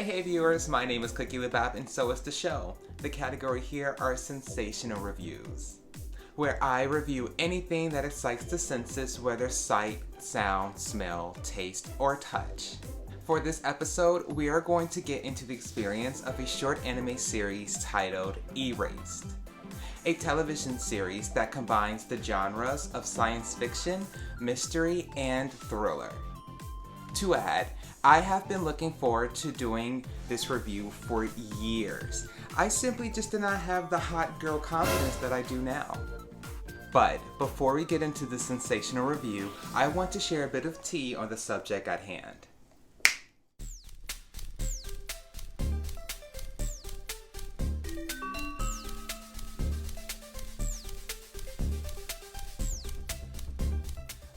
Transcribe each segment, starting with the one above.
Hey viewers, my name is Cookie LeB.A.P and so is the show. The category here are sensational reviews, where I review anything that excites the senses, whether sight, sound, smell, taste, or touch. For this episode, we are going to get into the experience of a short anime series titled Erased, a television series that combines the genres of science fiction, mystery, and thriller. To add, I have been looking forward to doing this review for years. I simply just did not have the hot girl confidence that I do now. But before we get into the sensational review, I want to share a bit of tea on the subject at hand.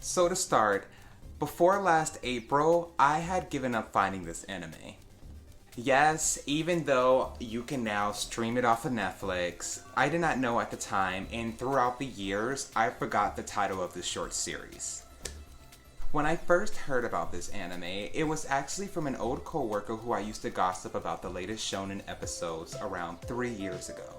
So to start, before last April, I had given up finding this anime. Yes, even though you can now stream it off of Netflix, I did not know at the time, and throughout the years, I forgot the title of this short series. When I first heard about this anime, it was actually from an old coworker who I used to gossip about the latest shonen episodes around 3 years ago.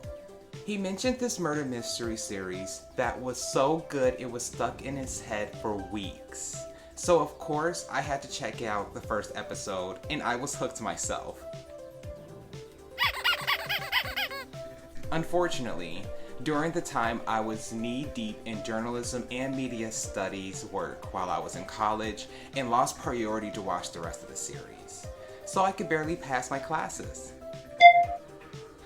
He mentioned this murder mystery series that was so good it was stuck in his head for weeks. So of course, I had to check out the first episode, and I was hooked myself. Unfortunately, during the time I was knee-deep in journalism and media studies work while I was in college, and lost priority to watch the rest of the series. So I could barely pass my classes.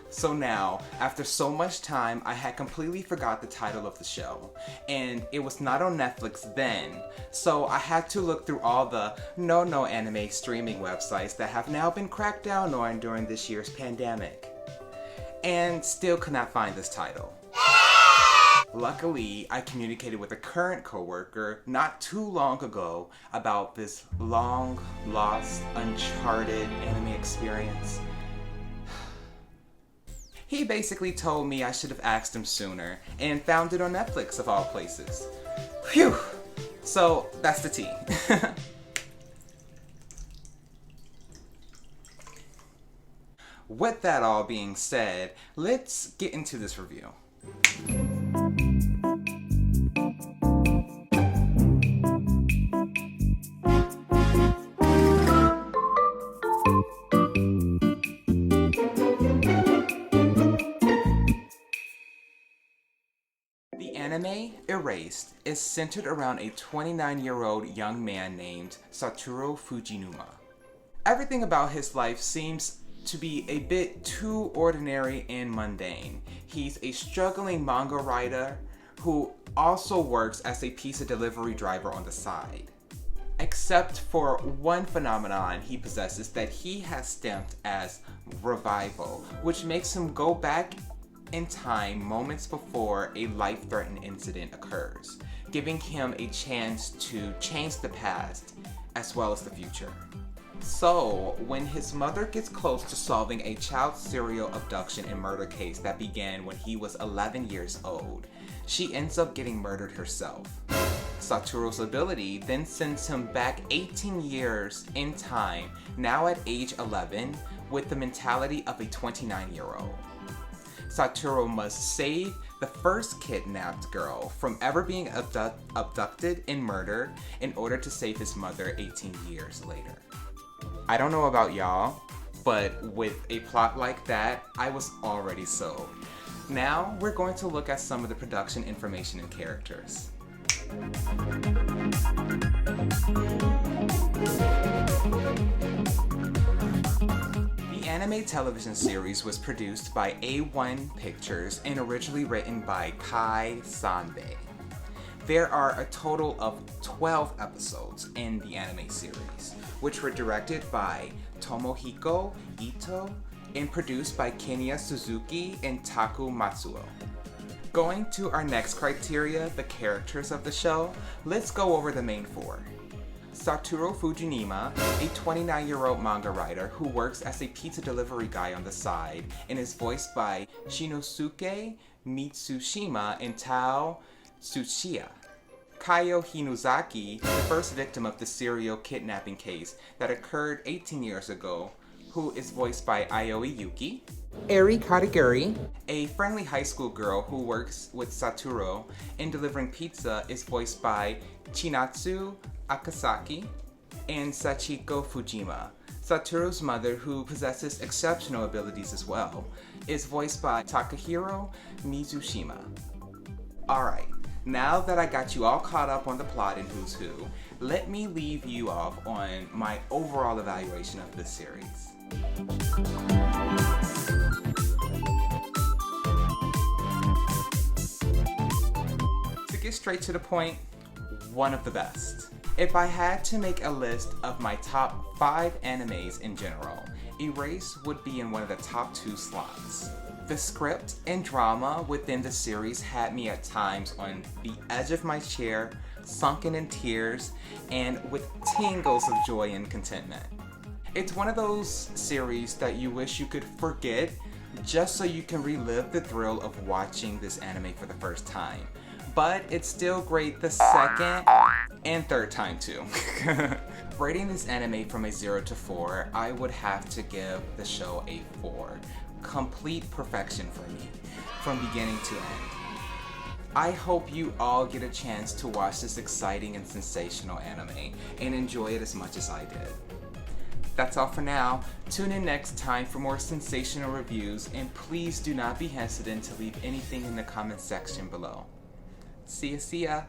So now, after so much time, I had completely forgot the title of the show, and it was not on Netflix then, so I had to look through all the no anime streaming websites that have now been cracked down on during this year's pandemic, and still could not find this title. Luckily, I communicated with a current coworker not too long ago about this long, lost, uncharted anime experience. He basically told me I should have asked him sooner, and found it on Netflix of all places. Phew! So, that's the tea. With that all being said, let's get into this review. The anime, Erased, is centered around a 29-year-old young man named Satoru Fujinuma. Everything about his life seems to be a bit too ordinary and mundane. He's a struggling manga writer who also works as a pizza delivery driver on the side. Except for one phenomenon he possesses that he has stamped as revival, which makes him go back in time moments before a life-threatening incident occurs, giving him a chance to change the past as well as the future. So, when his mother gets close to solving a child serial abduction and murder case that began when he was 11 years old, she ends up getting murdered herself. Satoru's ability then sends him back 18 years in time, now at age 11, with the mentality of a 29-year-old. Satoru must save the first kidnapped girl from ever being abducted and murdered in order to save his mother 18 years later. I don't know about y'all, but with a plot like that, I was already sold. Now, we're going to look at some of the production information and characters. The anime television series was produced by A1 Pictures and originally written by Kai Sanbei. There are a total of 12 episodes in the anime series, which were directed by Tomohiko Ito and produced by Kenya Suzuki and Taku Matsuo. Going to our next criteria, the characters of the show, let's go over the main four. Satoru Fujinuma, a 29-year-old manga writer who works as a pizza delivery guy on the side and is voiced by Shinosuke Mitsushima and Tao Tsuchiya. Kaio Hinozaki, the first victim of the serial kidnapping case that occurred 18 years ago, who is voiced by Aoi Yuki. Eri Kataguri, a friendly high school girl who works with Satoru in delivering pizza, is voiced by Chinatsu Akasaki. And Sachiko Fujima, Satoru's mother, who possesses exceptional abilities as well, is voiced by Takahiro Mizushima. Alright, now that I got you all caught up on the plot and who's who, let me leave you off on my overall evaluation of this series. To get straight to the point, one of the best. If I had to make a list of my top 5 animes in general, Erased would be in one of the top 2 slots. The script and drama within the series had me at times on the edge of my chair, sunken in tears, and with tingles of joy and contentment. It's one of those series that you wish you could forget just so you can relive the thrill of watching this anime for the first time. But it's still great the second and third time too. Rating this anime from a 0 to 4, I would have to give the show a 4. Complete perfection for me, from beginning to end. I hope you all get a chance to watch this exciting and sensational anime and enjoy it as much as I did. That's all for now. Tune in next time for more sensational reviews, and please do not be hesitant to leave anything in the comment section below. See ya.